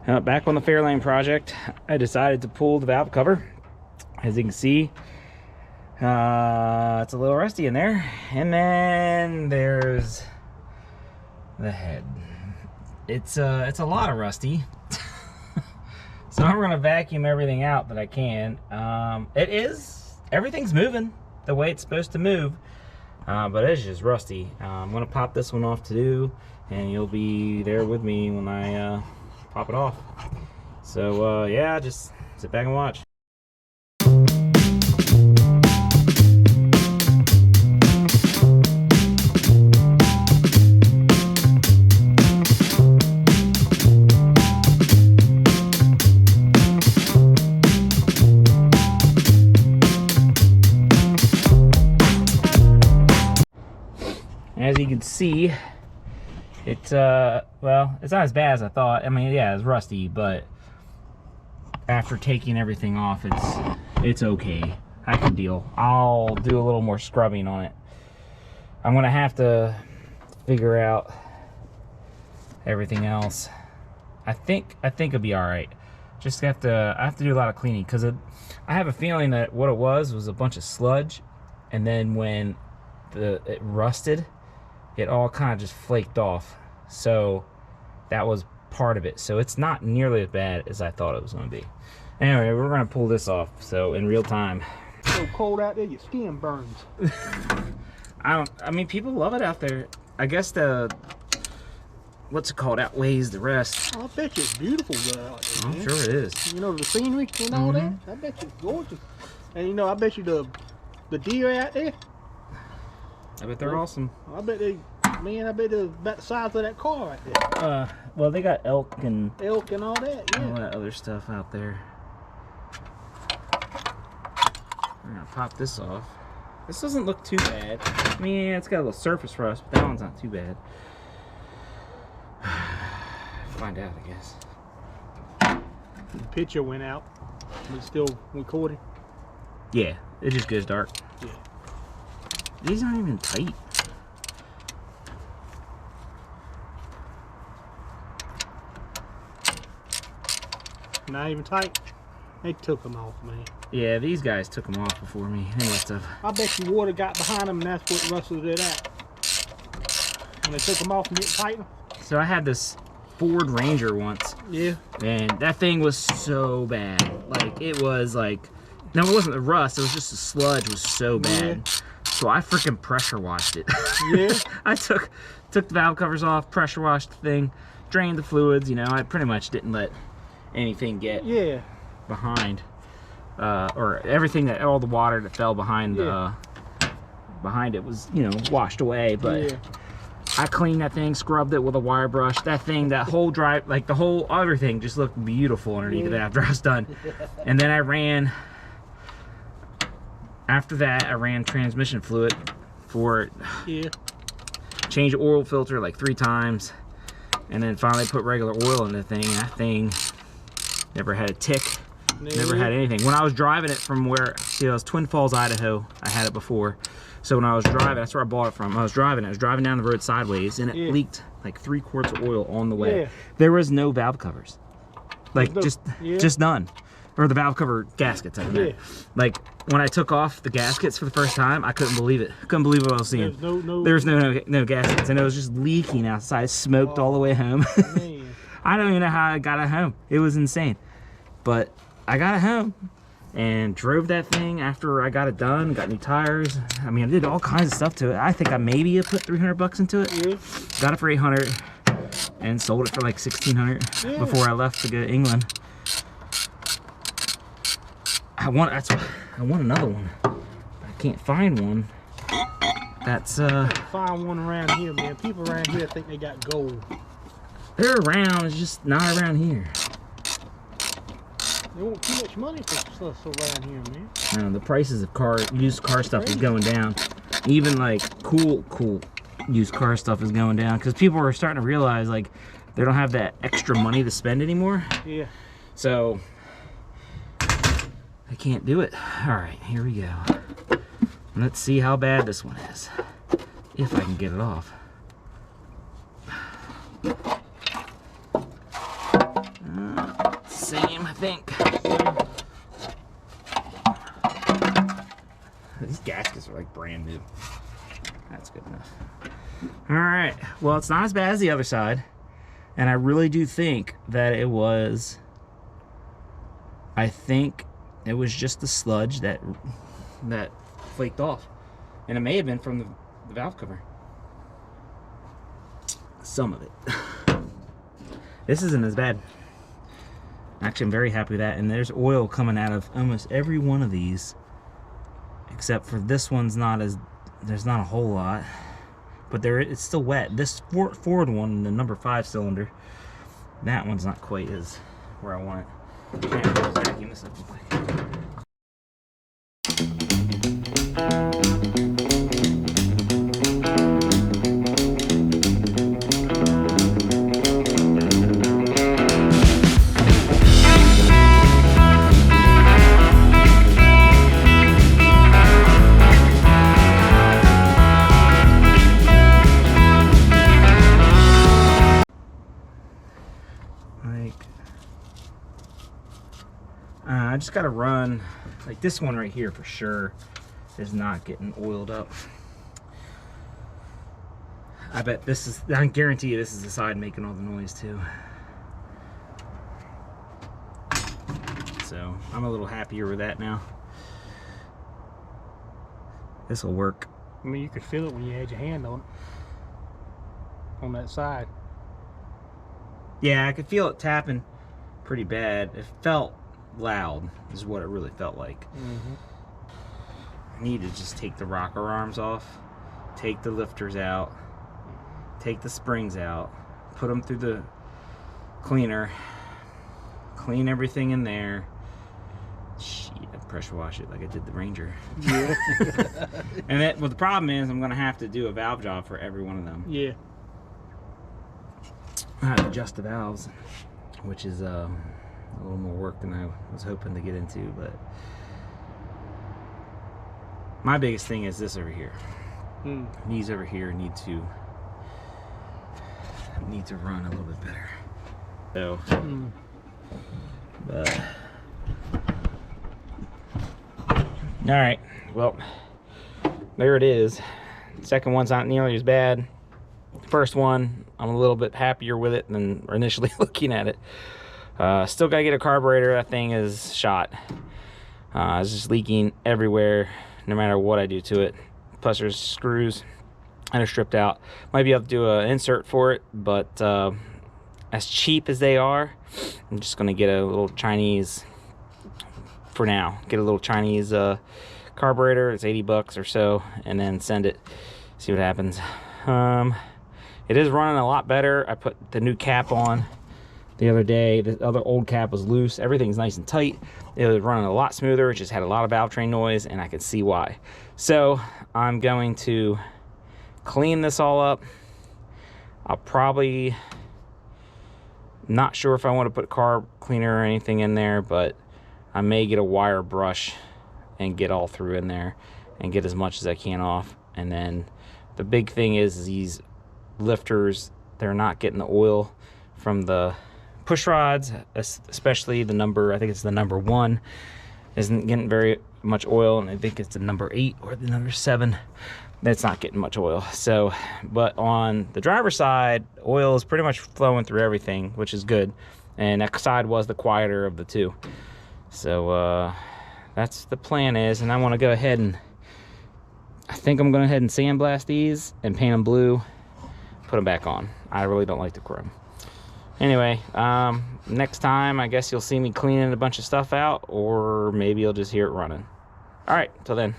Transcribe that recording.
Back on the Fairlane project, I decided to pull the valve cover. As you can see, it's a little rusty in there. And then there's the head. It's a lot of rusty. So I'm gonna vacuum everything out that I can. Everything's moving the way it's supposed to move, but it's just rusty. I'm gonna pop this one off too, and you'll be there with me when I pop it off. So yeah, just sit back and watch. As you can see, it's well, it's not as bad as I thought. I mean, yeah, it's rusty, but after taking everything off, it's okay. I can deal. I'll do a little more scrubbing on it. I'm gonna have to figure out everything else. I think it'll be all right. I have to do a lot of cleaning because I have a feeling that what it was a bunch of sludge, and then when it rusted, it all kind of just flaked off. So that was part of it. So it's not nearly as bad as I thought it was going to be. Anyway, we're going to pull this off. So in real time. It's so cold out there, your skin burns. I mean, people love it out there. I guess what's it called, outweighs the rest. I bet you it's beautiful out there, I'm man. sure it is. You know, the scenery and all that. I bet you it's gorgeous. And you know, I bet you the deer out there. I bet they're awesome. I bet they're about the size of that car right there. Well, they got elk and all that, yeah. all that other stuff out there. We're gonna pop this off. This doesn't look too bad. I mean, yeah, it's got a little surface rust, but that one's not too bad. Find out, I guess. The picture went out. It's still recording. Yeah, it just goes dark. Yeah. These aren't even tight. Not even tight. They took them off, man. Yeah, these guys took them off before me. They must have. I bet you water got behind them and that's what rustled it out. When they took them off and didn't tighten them. So I had this Ford Ranger once. Yeah. And that thing was so bad. Like, it was like, no, it wasn't the rust. It was just the sludge was so bad. Yeah. So I freaking pressure washed it. Yeah. I took the valve covers off, pressure washed the thing, drained the fluids. You know, I pretty much didn't let anything get behind, or everything all the water that fell behind behind it was, you know, washed away. But I cleaned that thing, scrubbed it with a wire brush. That thing, that whole drive, like the whole other thing, just looked beautiful underneath of it after I was done. And then I ran. After that, I ran transmission fluid for it. Yeah. Changed the oil filter like 3 times. And then finally put regular oil in the thing. That thing never had a tick. Never had anything. When I was driving it from where, see, it was Twin Falls, Idaho. I had it before. So when I was driving, that's where I bought it from. I was driving down the road sideways, and it leaked like 3 quarts of oil on the way. There was no valve covers. Like, just none. Or the valve cover gaskets, I mean. Like, when I took off the gaskets for the first time, I couldn't believe it. Couldn't believe what I was seeing. There was no gaskets, and it was just leaking outside. It smoked all the way home. I don't even know how I got it home. It was insane. But I got it home and drove that thing after I got it done, got new tires. I mean, I did all kinds of stuff to it. I think I maybe put 300 bucks into it. Got it for 800 and sold it for like 1600 before I left to go to England. I want another one. I can't find one. That's find one around here, man. People around here think they got gold. They're around, it's just not around here. They want too much money for stuff around here, man. I know, the prices of used car stuff is going down. Even like cool used car stuff is going down because people are starting to realize like they don't have that extra money to spend anymore. Yeah. So I can't do it. All right, here we go. Let's see how bad this one is. If I can get it off. same, I think. These gaskets are like brand new. That's good enough. All right, well, it's not as bad as the other side. And I really do think that it was, I think it was just the sludge that flaked off. And it may have been from the valve cover. Some of it. This isn't as bad. Actually, I'm very happy with that. And there's oil coming out of almost every one of these. Except for this one's not as, there's not a whole lot. But it's still wet. This forward one, the number 5 cylinder, that one's not quite as where I want it. Man, I was vacuuming this up real quick. I just gotta run, like this one right here for sure is not getting oiled up. I bet this is, I guarantee you this is the side making all the noise too. So I'm a little happier with that now. This will work. I mean, you could feel it when you had your hand on that side. Yeah, I could feel it tapping pretty bad. It felt loud is what it really felt like. I need to just take the rocker arms off, take the lifters out, take the springs out, put them through the cleaner, clean everything in there. Shit, pressure wash it like I did the Ranger. Yeah. And that, well, the problem is I'm gonna have to do a valve job for every one of them. Yeah. I have to adjust the valves, which is a little more work than I was hoping to get into, but my biggest thing is this over here. These over here need to run a little bit better. So, but all right, well, there it is. Second one's not nearly as bad. First one, I'm a little bit happier with it than initially looking at it. Still gotta get a carburetor. That thing is shot. It's just leaking everywhere, no matter what I do to it. Plus there's screws that are stripped out. Might be able to do an insert for it, but as cheap as they are, I'm just gonna get a little Chinese, for now, get a little Chinese carburetor. It's 80 bucks or so, and then send it, see what happens. It is running a lot better. I put the new cap on the other day. The other old cap was loose. Everything's nice and tight. It was running a lot smoother. It just had a lot of valve train noise, and I could see why. So I'm going to clean this all up. I'll probably, not sure if I want to put carb cleaner or anything in there, but I may get a wire brush and get all through in there and get as much as I can off. And then the big thing is these lifters, they're not getting the oil from the push rods, especially the number, I think it's the number 1, isn't getting very much oil, and I think it's the number 8 or the number 7 that's not getting much oil. So, but on the driver's side, oil is pretty much flowing through everything, which is good, and that side was the quieter of the two. So that's the plan is, and I want to go ahead and, I think I'm going to go ahead and sandblast these and paint them blue, put them back on. I really don't like the chrome. Anyway, next time I guess you'll see me cleaning a bunch of stuff out, or maybe you'll just hear it running. All right, till then.